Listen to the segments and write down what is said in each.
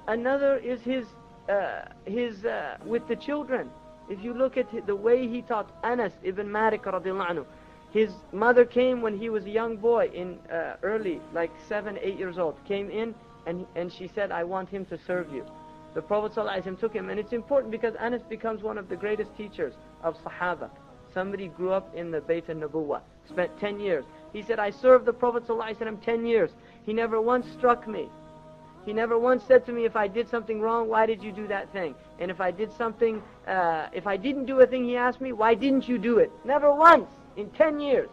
Another is his with the children. If you look at the way he taught Anas ibn Malik radiallahu anhu, his mother came when he was a young boy, in early, like 7, 8 years old, came in and she said, I want him to serve you. The Prophet ﷺ took him, and it's important because Anas becomes one of the greatest teachers of Sahaba. Somebody grew up in the Bayt al-Nubuwah, spent 10 years. He said, I served the Prophet ﷺ 10 years. He never once struck me. He never once said to me, if I did something wrong, why did you do that thing? And if I did something, if I didn't do a thing, he asked me, why didn't you do it? Never once in 10 years.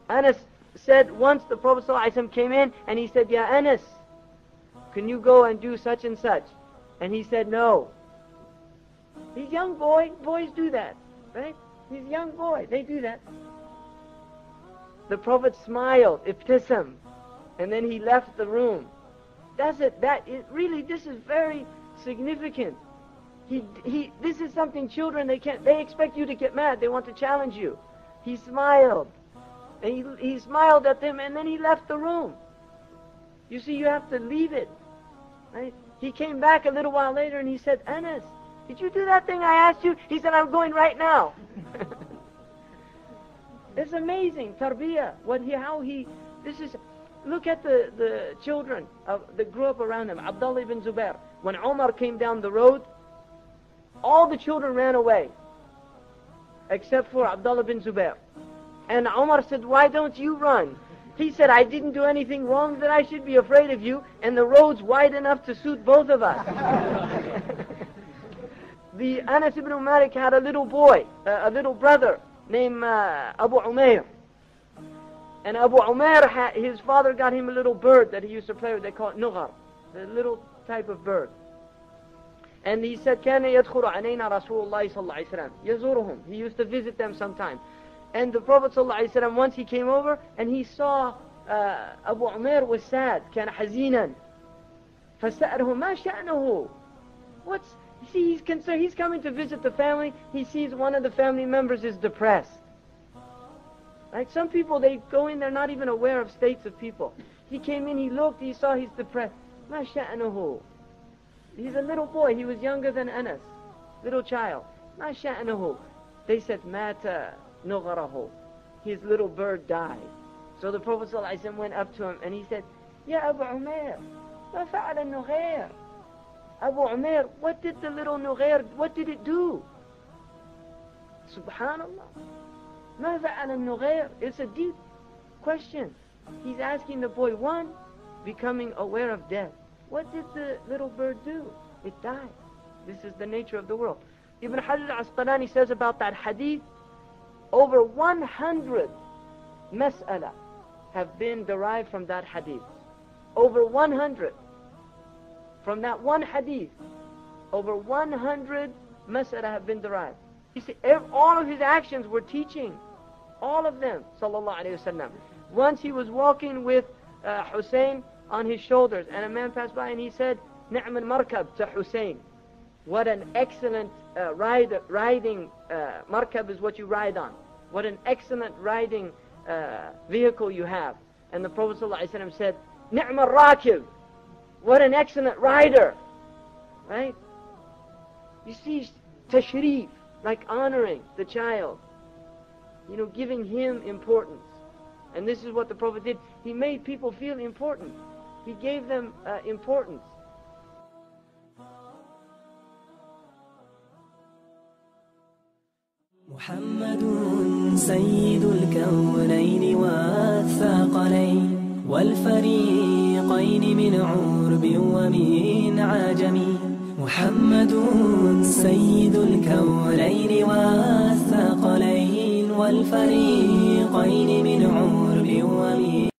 Anas said once the Prophet ﷺ came in and he said, Ya Anas, can you go and do such and such? And he said, no. He's a young boy. Boys do that, right? He's a young boy. They do that. The Prophet smiled, ibtisam, and then he left the room. That's it. Really, this is very significant. This is something children, they expect you to get mad. They want to challenge you. He smiled. And he smiled at them, and then he left the room. You see, you have to leave it, right? He came back a little while later and he said, Anas, did you do that thing I asked you? He said, I'm going right now. It's amazing, tarbiyah. Look at the children that grew up around him. Abdullah ibn Zubair. When Umar came down the road, all the children ran away, except for Abdullah ibn Zubair. And Umar said, why don't you run? He said, I didn't do anything wrong that I should be afraid of you, and the road's wide enough to suit both of us. The Anas ibn Malik had a little boy, a little brother named Abu Umair. And Abu Umair, his father got him a little bird that he used to play with. They call it nughar, the little type of bird. And he said, كَانَ يَدْخُلُ عَلَيْنَا رَسُولُ اللَّهِ صَلَّى اللَّهِ عَلَيْهِ وسلم. يَزُورُهُم. He used to visit them sometime. And the Prophet ﷺ, once he came over and he saw Abu Umair was sad, كان حزينا. فسأله ما شأنه? See, he's concerned. He's coming to visit the family. He sees one of the family members is depressed. Like some people, they go in, they're not even aware of states of people. He came in, he looked, he saw he's depressed. ما شأنه? He's a little boy. He was younger than Anas, little child. ما شأنه? They said, مات نغره. His little bird died. So the Prophet ﷺ went up to him and he said, Ya Abu Umair, ما فعل النغير? Abu Umair, what did the little nughair, what did it do? Subhanallah. ما فعل النغير? It's a deep question. He's asking the boy, one, becoming aware of death. What did the little bird do? It died. This is the nature of the world. Ibn Hajar al-Asqalani says about that hadith, over 100 mas'ala have been derived from that hadith. Over 100. From that one hadith, over 100 mas'ala have been derived. You see, all of his actions were teaching. All of them, sallallahu alayhi wa sallam. Once he was walking with Hussein on his shoulders, and a man passed by and he said, Ni'm al-markab to Hussein. What an excellent riding markab is what you ride on. What an excellent riding vehicle you have. And the Prophet ﷺ said, Ni'm al-rakib. What an excellent rider. Right? You see, tashrif, like honoring the child. You know, giving him importance. And this is what the Prophet did. He made people feel important. He gave them importance. محمد سيد الكونين والثقلين والفريقين من عرب ومن عجم. محمد سيد الكونين والثقلين والفريقين من عرب ومن